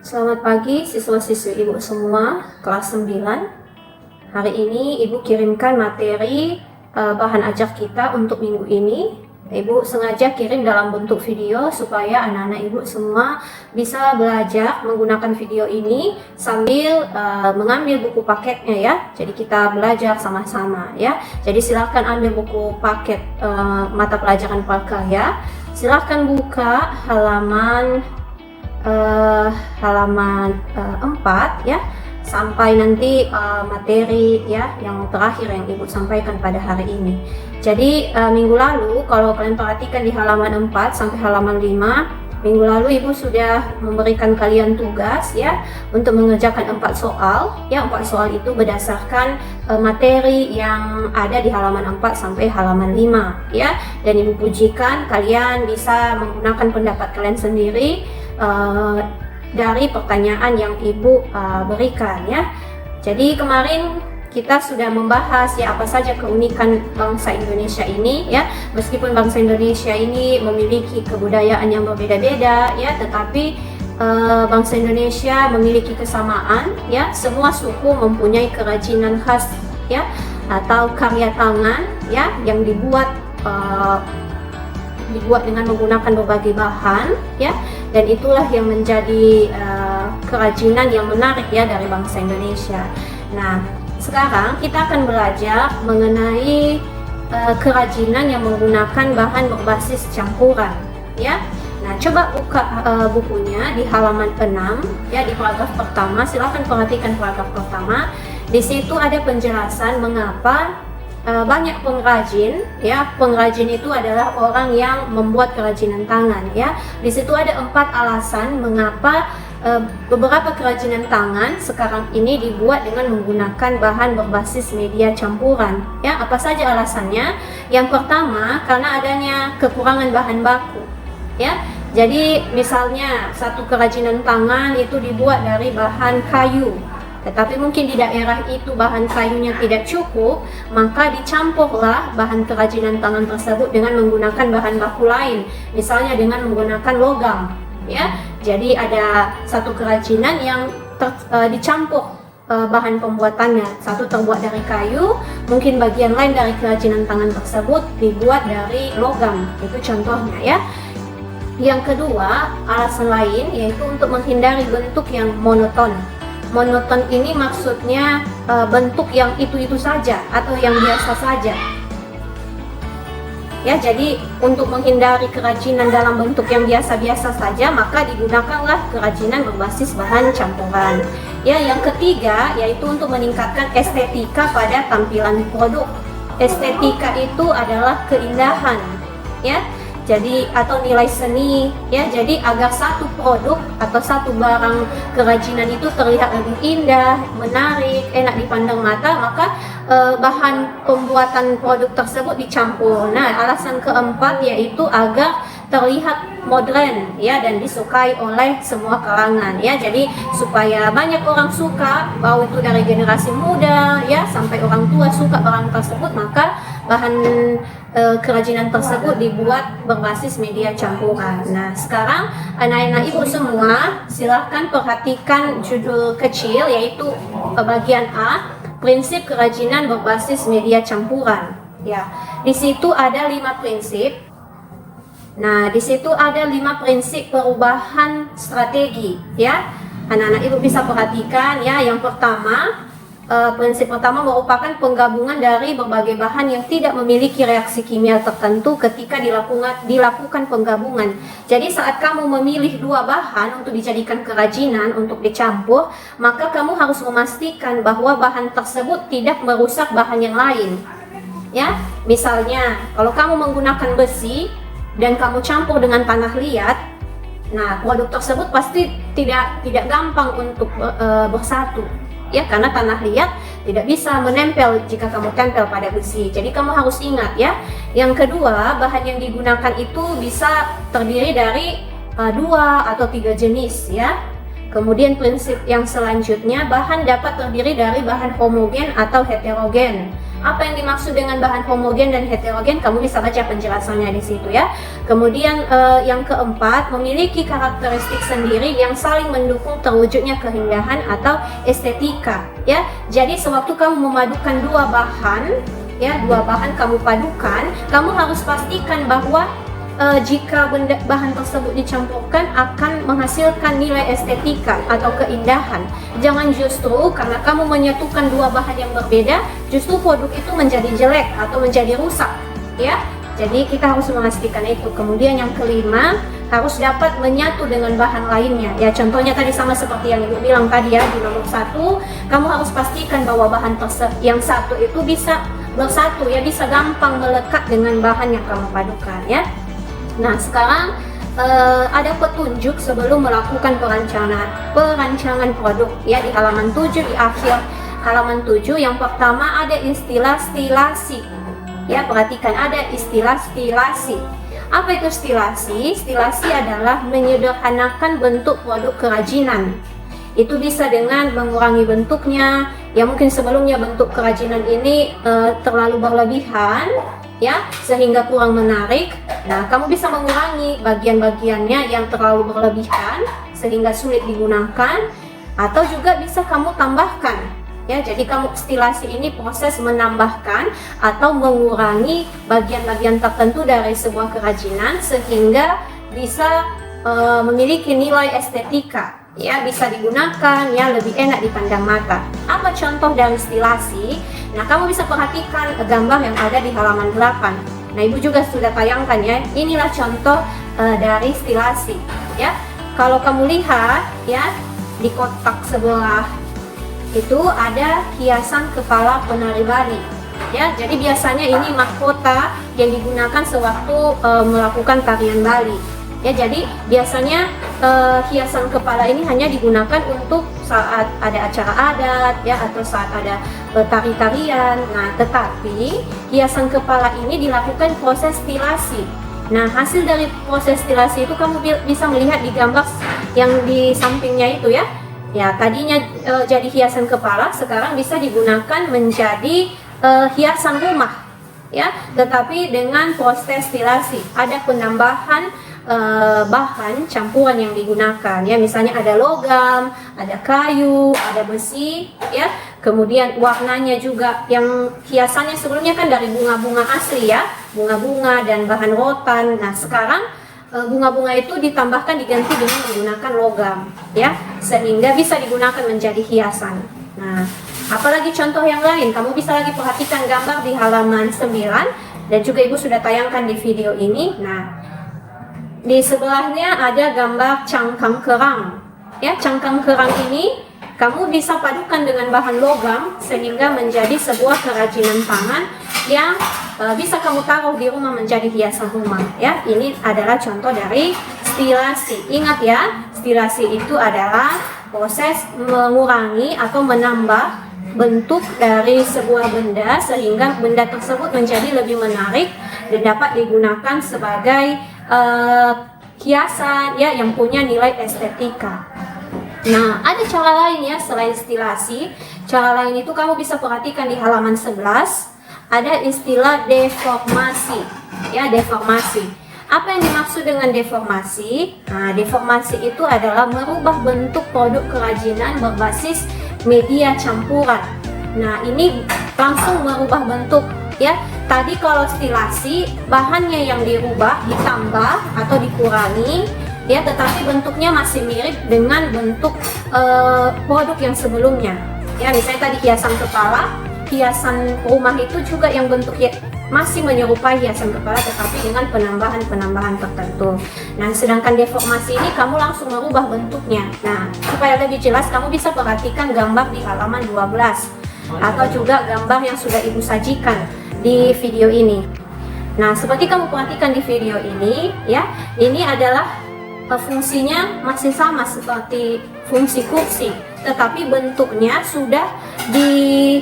Selamat pagi siswa-siswi Ibu semua kelas 9. Hari ini Ibu kirimkan materi bahan ajar kita untuk minggu ini. Ibu sengaja kirim dalam bentuk video supaya anak-anak Ibu semua bisa belajar menggunakan video ini sambil mengambil buku paketnya ya. Jadi kita belajar sama-sama ya. Jadi silahkan ambil buku paket mata pelajaran prakarya. Silahkan buka halaman 4 ya, sampai nanti materi ya yang terakhir yang Ibu sampaikan pada hari ini. Jadi minggu lalu kalau kalian perhatikan di halaman 4 sampai halaman 5, minggu lalu Ibu sudah memberikan kalian tugas ya untuk mengerjakan 4 soal ya. 4 soal itu berdasarkan materi yang ada di halaman 4 sampai halaman 5 ya. Dan Ibu pujikan kalian bisa menggunakan pendapat kalian sendiri dari pertanyaan yang Ibu berikan ya. Jadi kemarin kita sudah membahas ya apa saja keunikan bangsa Indonesia ini ya. Meskipun bangsa Indonesia ini memiliki kebudayaan yang berbeda-beda ya, tetapi bangsa Indonesia memiliki kesamaan ya. Semua suku mempunyai kerajinan khas ya, atau karya tangan ya yang dibuat dengan menggunakan berbagai bahan ya, dan itulah yang menjadi kerajinan yang menarik ya dari bangsa Indonesia. Nah, sekarang kita akan belajar mengenai kerajinan yang menggunakan bahan berbasis campuran ya. Nah, coba buka bukunya di halaman 6 ya, di paragraf pertama. Silahkan perhatikan paragraf pertama. Di situ ada penjelasan mengapa banyak pengrajin ya. Pengrajin itu adalah orang yang membuat kerajinan tangan ya. Di situ ada 4 alasan mengapa beberapa kerajinan tangan sekarang ini dibuat dengan menggunakan bahan berbasis media campuran ya. Apa saja alasannya? Yang pertama, karena adanya kekurangan bahan baku ya. Jadi misalnya satu kerajinan tangan itu dibuat dari bahan kayu, tetapi mungkin di daerah itu bahan kayunya tidak cukup, maka dicampurlah bahan kerajinan tangan tersebut dengan menggunakan bahan baku lain, misalnya dengan menggunakan logam ya. Jadi ada satu kerajinan yang dicampur bahan pembuatannya, satu terbuat dari kayu, mungkin bagian lain dari kerajinan tangan tersebut dibuat dari logam. Itu contohnya ya. Yang kedua, alasan lain yaitu untuk menghindari bentuk yang monoton. Monoton ini maksudnya bentuk yang itu-itu saja atau yang biasa saja ya. Jadi untuk menghindari kerajinan dalam bentuk yang biasa-biasa saja, maka digunakanlah kerajinan berbasis bahan campuran ya. Yang ketiga yaitu untuk meningkatkan estetika pada tampilan produk. Estetika itu adalah keindahan ya, jadi atau nilai seni ya. Jadi agar satu produk atau satu barang kerajinan itu terlihat lebih indah, menarik, enak dipandang mata, maka bahan pembuatan produk tersebut dicampur. Nah, alasan keempat yaitu agar terlihat modern ya dan disukai oleh semua kalangan ya. Jadi supaya banyak orang suka, baik itu dari generasi muda ya sampai orang tua suka barang tersebut, maka bahan kerajinan tersebut dibuat berbasis media campuran. Nah, sekarang anak-anak Ibu semua silahkan perhatikan judul kecil yaitu bagian A, prinsip kerajinan berbasis media campuran ya. Di situ ada 5 prinsip. Nah, di situ ada 5 prinsip perubahan strategi ya. Anak-anak Ibu bisa perhatikan ya. Yang pertama, prinsip pertama merupakan penggabungan dari berbagai bahan yang tidak memiliki reaksi kimia tertentu ketika dilakukan penggabungan. Jadi saat kamu memilih 2 bahan untuk dijadikan kerajinan untuk dicampur, maka kamu harus memastikan bahwa bahan tersebut tidak merusak bahan yang lain ya. Misalnya kalau kamu menggunakan besi dan kamu campur dengan tanah liat, nah produk tersebut pasti tidak gampang untuk bersatu ya, karena tanah liat tidak bisa menempel jika kamu tempel pada besi. Jadi kamu harus ingat ya. Yang kedua, bahan yang digunakan itu bisa terdiri dari 2 atau 3 jenis ya. Kemudian prinsip yang selanjutnya, bahan dapat terdiri dari bahan homogen atau heterogen. Apa yang dimaksud dengan bahan homogen dan heterogen? Kamu bisa baca penjelasannya di situ ya. Kemudian yang keempat, memiliki karakteristik sendiri yang saling mendukung terwujudnya keindahan atau estetika. Ya, jadi sewaktu kamu memadukan dua bahan kamu padukan, kamu harus pastikan bahwa jika bahan tersebut dicampurkan akan menghasilkan nilai estetika atau keindahan. Jangan justru karena kamu menyatukan dua bahan yang berbeda, justru produk itu menjadi jelek atau menjadi rusak, ya. Jadi kita harus memastikan itu. Kemudian yang kelima, harus dapat menyatu dengan bahan lainnya. Ya, contohnya tadi sama seperti yang Ibu bilang tadi ya, di nomor 1, kamu harus pastikan bahwa bahan yang satu itu bisa bersatu ya, bisa gampang melekat dengan bahan yang kamu padukan ya. Nah, sekarang ada petunjuk sebelum melakukan perancangan produk ya, di halaman 7, di akhir halaman 7. Yang pertama ada istilah stilasi. Ya, perhatikan ada istilah stilasi. Apa itu stilasi? Stilasi adalah menyederhanakan bentuk produk kerajinan. Itu bisa dengan mengurangi bentuknya. Ya, mungkin sebelumnya bentuk kerajinan ini terlalu berlebihan ya, sehingga kurang menarik. Nah, kamu bisa mengurangi bagian-bagiannya yang terlalu berlebihan sehingga sulit digunakan, atau juga bisa kamu tambahkan ya. Jadi kamu stilasi ini proses menambahkan atau mengurangi bagian-bagian tertentu dari sebuah kerajinan sehingga bisa memiliki nilai estetika ya, bisa digunakan ya, lebih enak dipandang mata. Apa contoh dari stilasi? Nah, kamu bisa perhatikan gambar yang ada di halaman 8. Nah, Ibu juga sudah tayangkan ya. Inilah contoh dari stilasi ya. Kalau kamu lihat ya, di kotak sebelah itu ada hiasan kepala penari Bali ya. Jadi biasanya ini mahkota yang digunakan sewaktu melakukan tarian Bali ya. Jadi biasanya hiasan kepala ini hanya digunakan untuk saat ada acara adat ya, atau saat ada tari-tarian. Nah, tetapi hiasan kepala ini dilakukan proses stilasi. Nah, hasil dari proses stilasi itu kamu bisa melihat di gambar yang di sampingnya itu ya. Ya, tadinya jadi hiasan kepala, sekarang bisa digunakan menjadi hiasan rumah ya, tetapi dengan proses stilasi ada penambahan bahan campuran yang digunakan ya. Misalnya ada logam, ada kayu, ada besi ya. Kemudian warnanya juga, yang hiasannya sebelumnya kan dari bunga-bunga asli ya, bunga-bunga dan bahan rotan. Nah, sekarang bunga-bunga itu ditambahkan, diganti dengan menggunakan logam ya, sehingga bisa digunakan menjadi hiasan. Nah, apalagi contoh yang lain, kamu bisa lagi perhatikan gambar di halaman 9 dan juga Ibu sudah tayangkan di video ini. Nah, di sebelahnya ada gambar cangkang kerang ya. Cangkang kerang ini kamu bisa padukan dengan bahan logam sehingga menjadi sebuah kerajinan tangan yang bisa kamu taruh di rumah menjadi hiasan rumah ya. Ini adalah contoh dari stilasi. Ingat ya, stilasi itu adalah proses mengurangi atau menambah bentuk dari sebuah benda sehingga benda tersebut menjadi lebih menarik dan dapat digunakan sebagai hiasan ya, yang punya nilai estetika. Nah, ada cara lain ya selain stilasi. Cara lain itu kamu bisa perhatikan di halaman 11. Ada istilah deformasi ya, deformasi. Apa yang dimaksud dengan deformasi? Nah, deformasi itu adalah merubah bentuk produk kerajinan berbasis media campuran. Nah, ini langsung merubah bentuk ya. Tadi kalau stilasi, bahannya yang dirubah, ditambah atau dikurangi ya, tetapi bentuknya masih mirip dengan bentuk produk yang sebelumnya ya. Misalnya tadi hiasan kepala, hiasan rumah itu juga yang bentuknya masih menyerupai hiasan kepala tetapi dengan penambahan tertentu. Nah, sedangkan deformasi ini kamu langsung merubah bentuknya. Nah, supaya lebih jelas kamu bisa perhatikan gambar di halaman 12 atau juga gambar yang sudah Ibu sajikan di video ini. Nah, seperti kamu perhatikan di video ini ya, ini adalah fungsinya masih sama seperti fungsi kursi, tetapi bentuknya sudah di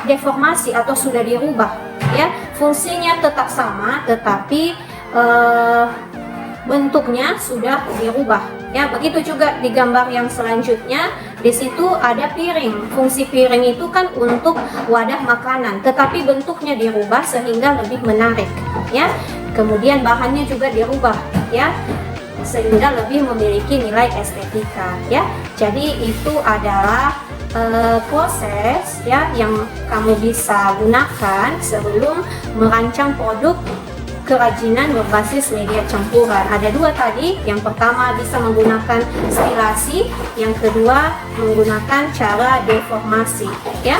deformasi atau sudah dirubah ya. Fungsinya tetap sama tetapi bentuknya sudah dirubah. Ya, begitu juga di gambar yang selanjutnya. Di situ ada piring. Fungsi piring itu kan untuk wadah makanan, tetapi bentuknya dirubah sehingga lebih menarik, ya. Kemudian bahannya juga dirubah, ya, sehingga lebih memiliki nilai estetika, ya. Jadi itu adalah proses, ya, yang kamu bisa gunakan sebelum merancang produk kerajinan berbasis media campuran. Ada dua tadi. Yang pertama bisa menggunakan stilasi, yang kedua menggunakan cara deformasi, ya.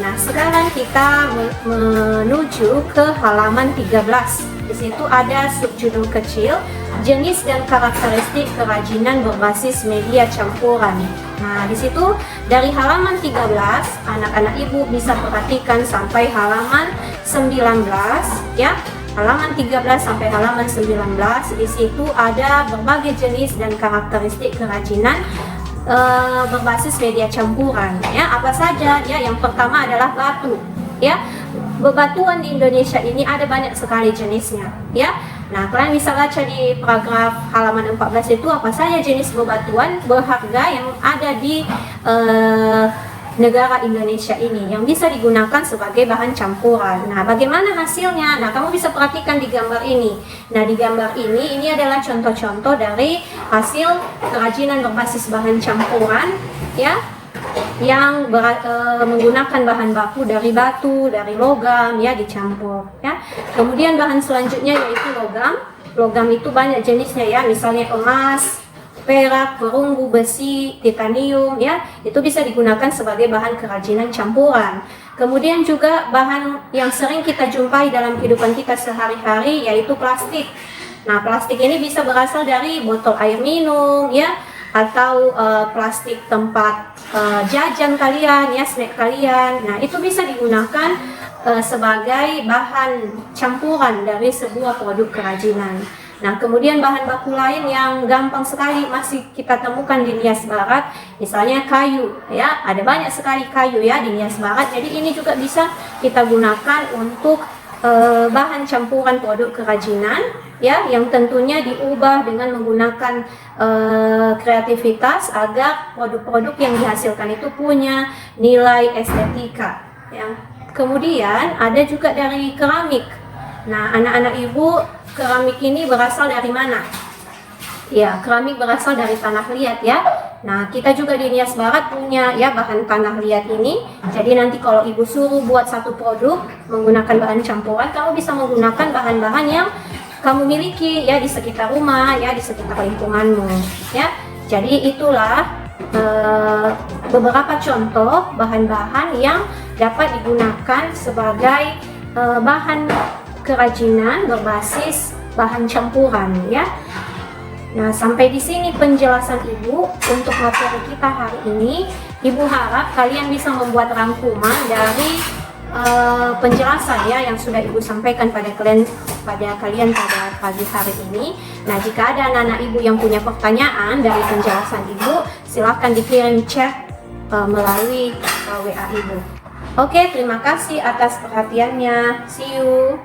Nah, sekarang kita menuju ke halaman 13. Di situ ada subjudul kecil, jenis dan karakteristik kerajinan berbasis media campuran. Nah, di situ dari halaman 13, anak-anak ibu bisa perhatikan sampai halaman 19, ya. Halaman 13 sampai halaman 19, di situ ada berbagai jenis dan karakteristik kerajinan berbasis media campuran, ya. Apa saja? Ya, yang pertama adalah batu, ya. Bebatuan di Indonesia ini ada banyak sekali jenisnya, ya. Nah, kalian bisa baca di paragraf halaman 14 itu apa saja jenis bebatuan berharga yang ada di negara Indonesia ini yang bisa digunakan sebagai bahan campuran. Nah, bagaimana hasilnya? Nah, kamu bisa perhatikan di gambar ini. Nah, di gambar ini adalah contoh-contoh dari hasil kerajinan berbasis bahan campuran, ya, yang menggunakan bahan baku dari batu, dari logam, ya, dicampur, ya. Kemudian bahan selanjutnya yaitu logam. Logam itu banyak jenisnya, ya, misalnya emas, perak, perunggu, besi, titanium, ya, itu bisa digunakan sebagai bahan kerajinan campuran. Kemudian juga bahan yang sering kita jumpai dalam kehidupan kita sehari-hari yaitu plastik. Nah, plastik ini bisa berasal dari botol air minum, ya, atau plastik tempat jajan kalian, ya, snack kalian. Nah, itu bisa digunakan sebagai bahan campuran dari sebuah produk kerajinan. Nah, kemudian bahan baku lain yang gampang sekali masih kita temukan di Nias Barat, misalnya kayu, ya, ada banyak sekali kayu, ya, di Nias Barat. Jadi ini juga bisa kita gunakan untuk bahan campuran produk kerajinan, ya, yang tentunya diubah dengan menggunakan kreativitas agar produk-produk yang dihasilkan itu punya nilai estetika, ya. Kemudian ada juga dari keramik. Nah, anak-anak ibu, keramik ini berasal dari mana? Ya, keramik berasal dari tanah liat, ya. Nah, kita juga di Nias Barat punya, ya, bahan tanah liat ini. Jadi nanti kalau ibu suruh buat satu produk menggunakan bahan campuran, kamu bisa menggunakan bahan-bahan yang kamu miliki, ya, di sekitar rumah, ya, di sekitar lingkunganmu, ya. Jadi itulah beberapa contoh bahan-bahan yang dapat digunakan sebagai bahan kerajinan berbasis bahan campuran, ya. Nah, sampai di sini penjelasan ibu untuk materi kita hari ini. Ibu harap kalian bisa membuat rangkuman dari penjelasan, ya, yang sudah ibu sampaikan pada kalian pada pagi hari ini. Nah, jika ada anak-anak ibu yang punya pertanyaan dari penjelasan ibu, silahkan dikirim chat melalui WA ibu. Oke, terima kasih atas perhatiannya. See you.